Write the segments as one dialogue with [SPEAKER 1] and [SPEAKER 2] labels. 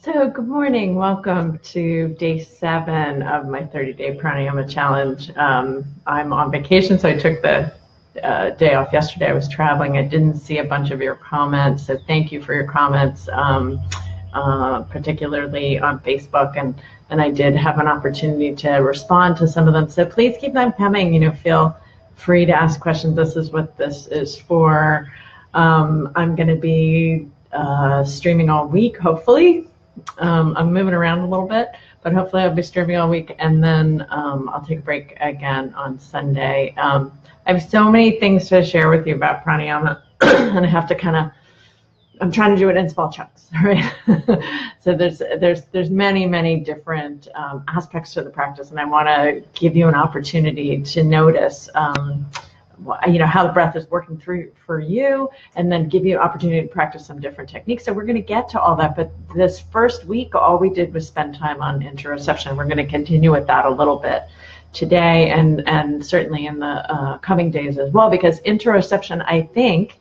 [SPEAKER 1] So good morning. Welcome to day 7 of my 30-day Pranayama challenge. I'm on vacation, so I took the day off yesterday. I was traveling. I didn't see a bunch of your comments, so thank you for your comments, particularly on Facebook. And I did have an opportunity to respond to some of them. So please keep them coming. Feel free to ask questions. This is what this is for. I'm going to be streaming all week, hopefully. I'm moving around a little bit, but hopefully I'll be streaming all week, and then I'll take a break again on Sunday. I have so many things to share with you about pranayama, and I have to I'm trying to do it in small chunks, right? So there's many different aspects to the practice, and I want to give you an opportunity to notice how the breath is working through for you, and then give you an opportunity to practice some different techniques. So we're going to get to all that, but this first week, all we did was spend time on interoception. We're going to continue with that a little bit today, and certainly in the coming days as well, because interoception, I think,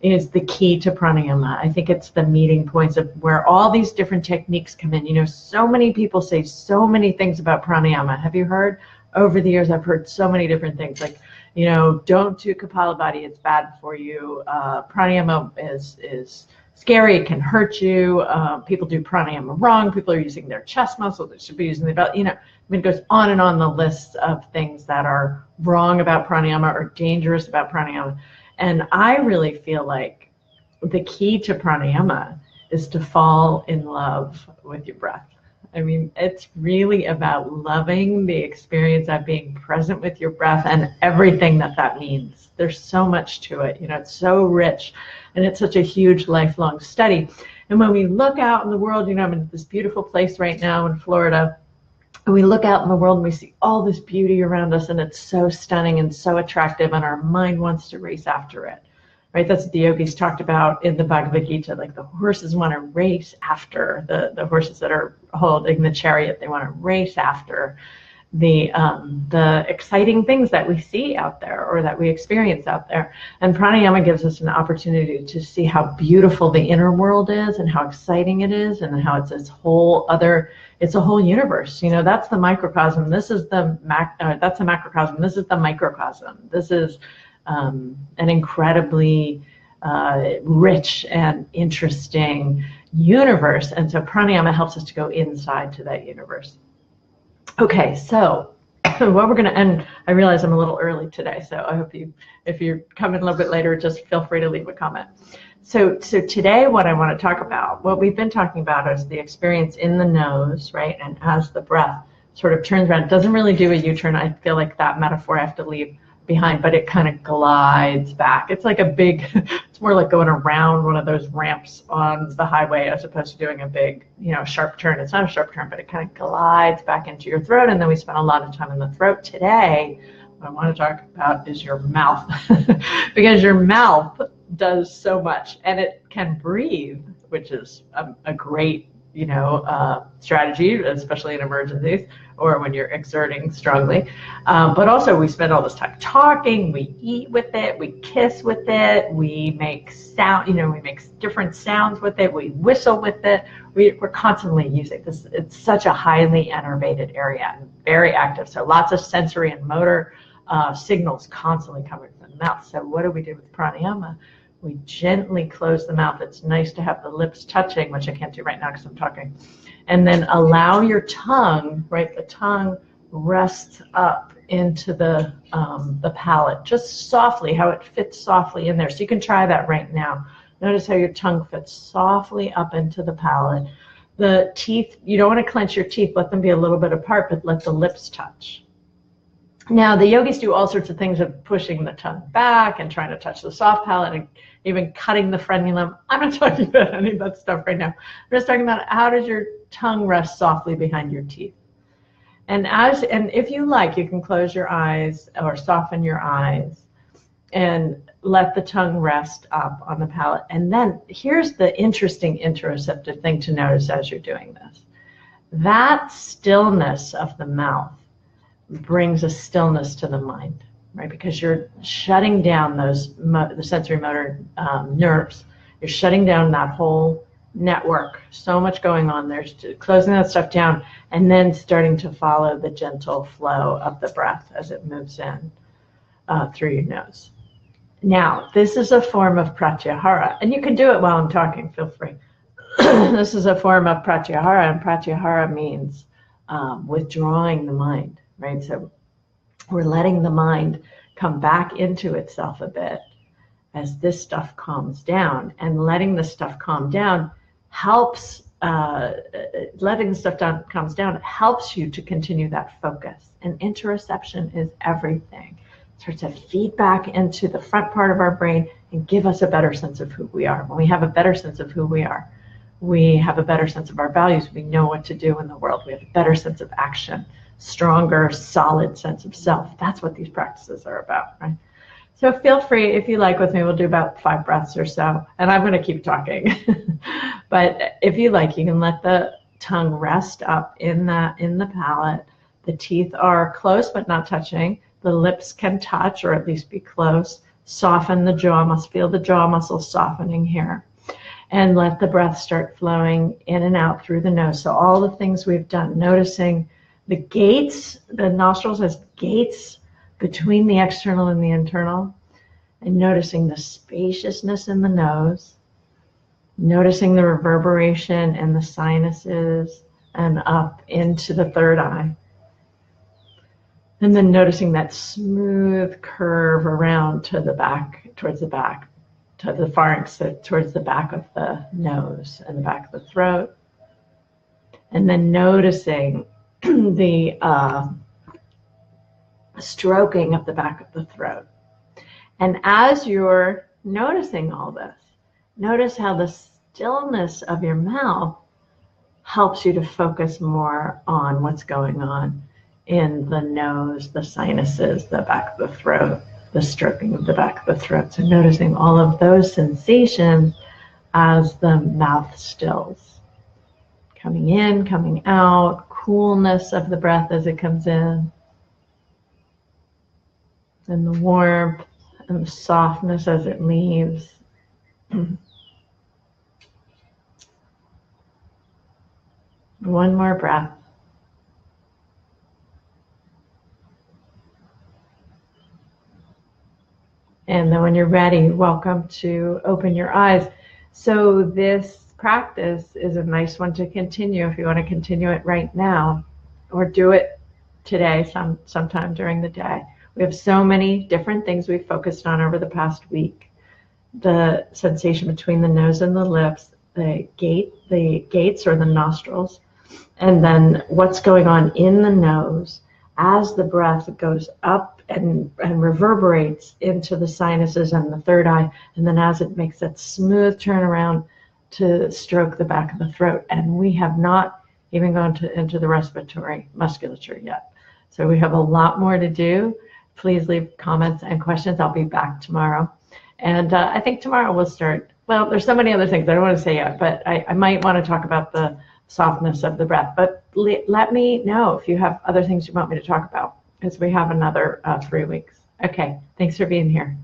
[SPEAKER 1] is the key to pranayama. I think it's the meeting points of where all these different techniques come in. So many people say so many things about pranayama. Have you heard? Over the years, I've heard so many different things, like, don't do Kapalabhati, it's bad for you. Pranayama is scary, it can hurt you. People do pranayama wrong. People are using their chest muscle, they should be using the belly. It goes on and on the list of things that are wrong about pranayama or dangerous about pranayama. And I really feel like the key to pranayama is to fall in love with your breath. It's really about loving the experience of being present with your breath and everything that means. There's so much to it. It's so rich, and it's such a huge lifelong study. And when we look out in the world, I'm in this beautiful place right now in Florida, and we look out in the world and we see all this beauty around us, and it's so stunning and so attractive, and our mind wants to race after it. Right, that's what the yogis talked about in the Bhagavad Gita. Like, the horses want to race after the horses that are holding the chariot. They want to race after the exciting things that we see out there or that we experience out there. And pranayama gives us an opportunity to see how beautiful the inner world is and how exciting it is, and how it's this whole other. It's a whole universe. That's the microcosm. This is that's the macrocosm. This is the microcosm. This is an incredibly rich and interesting universe, and so pranayama helps us to go inside to that universe. Okay, so what we're going to end. I realize I'm a little early today, so I hope if you're coming a little bit later, just feel free to leave a comment. So today, what I want to talk about, what we've been talking about, is the experience in the nose, right? And as the breath sort of turns around, it doesn't really do a U-turn. I feel like that metaphor I have to leave behind, but it kind of glides back. It's like it's more like going around one of those ramps on the highway as opposed to doing a big, sharp turn. It's not a sharp turn, but it kind of glides back into your throat. And then we spent a lot of time in the throat today. What I want to talk about is your mouth, because your mouth does so much, and it can breathe, which is a great strategy, especially in emergencies or when you're exerting strongly. But also, we spend all this time talking, we eat with it, we kiss with it, we make sound, we make different sounds with it, we whistle with it. We're constantly using this. It's such a highly innervated area and very active. So lots of sensory and motor signals constantly coming from the mouth. So what do we do with pranayama? We gently close the mouth. It's nice to have the lips touching, which I can't do right now because I'm talking. And then allow your tongue, right? The tongue rests up into the palate, just softly, how it fits softly in there. So you can try that right now. Notice how your tongue fits softly up into the palate. The teeth, you don't want to clench your teeth. Let them be a little bit apart, but let the lips touch. Now, the yogis do all sorts of things of pushing the tongue back and trying to touch the soft palate and even cutting the frenulum. I'm not talking about any of that stuff right now. I'm just talking about how does your tongue rest softly behind your teeth. And if you like, you can close your eyes or soften your eyes and let the tongue rest up on the palate. And then here's the interesting interoceptive thing to notice as you're doing this. That stillness of the mouth brings a stillness to the mind, right? Because you're shutting down the sensory motor nerves. You're shutting down that whole network, so much going on. There's closing that stuff down and then starting to follow the gentle flow of the breath as it moves in through your nose. Now, this is a form of pratyahara, and you can do it while I'm talking, feel free. This is a form of pratyahara, and pratyahara means withdrawing the mind, right? So we're letting the mind come back into itself a bit as this stuff calms down, and letting the stuff calm down helps, letting the stuff down calms down helps you to continue that focus. And interoception is everything. It starts to feed back into the front part of our brain and give us a better sense of who we are. When we have a better sense of who we are, we have a better sense of our values. We know what to do in the world. We have a better sense of action, stronger, solid sense of self. That's what these practices are about, right? So feel free, if you like with me, we'll do about 5 breaths or so, and I'm going to keep talking. But if you like, you can let the tongue rest up in the palate. The teeth are close but not touching. The lips can touch or at least be close. Soften the jaw muscle, feel the jaw muscles softening here. And let the breath start flowing in and out through the nose. So all the things we've done, noticing the gates, the nostrils as gates between the external and the internal, and noticing the spaciousness in the nose, noticing the reverberation in the sinuses and up into the third eye. And then noticing that smooth curve around to the back, towards the back, to the pharynx, so towards the back of the nose and the back of the throat. And then noticing the stroking of the back of the throat. And as you're noticing all this, notice how the stillness of your mouth helps you to focus more on what's going on in the nose, the sinuses, the back of the throat, the stroking of the back of the throat. So noticing all of those sensations as the mouth stills. Coming in, coming out, coolness of the breath as it comes in, and the warmth and the softness as it leaves. One more breath. And then when you're ready, welcome to open your eyes. So this practice is a nice one to continue if you want to continue it right now, or do it today, sometime during the day. We have so many different things we've focused on over the past week. The sensation between the nose and the lips, the gates or the nostrils, and then what's going on in the nose as the breath goes up and reverberates into the sinuses and the third eye, and then as it makes that smooth turnaround to stroke the back of the throat. And we have not even gone into the respiratory musculature yet. So we have a lot more to do. Please leave comments and questions. I'll be back tomorrow. And I think tomorrow we'll start, well, there's so many other things I don't want to say yet, but I might want to talk about the softness of the breath. But let me know if you have other things you want me to talk about, because we have another 3 weeks. Okay, thanks for being here.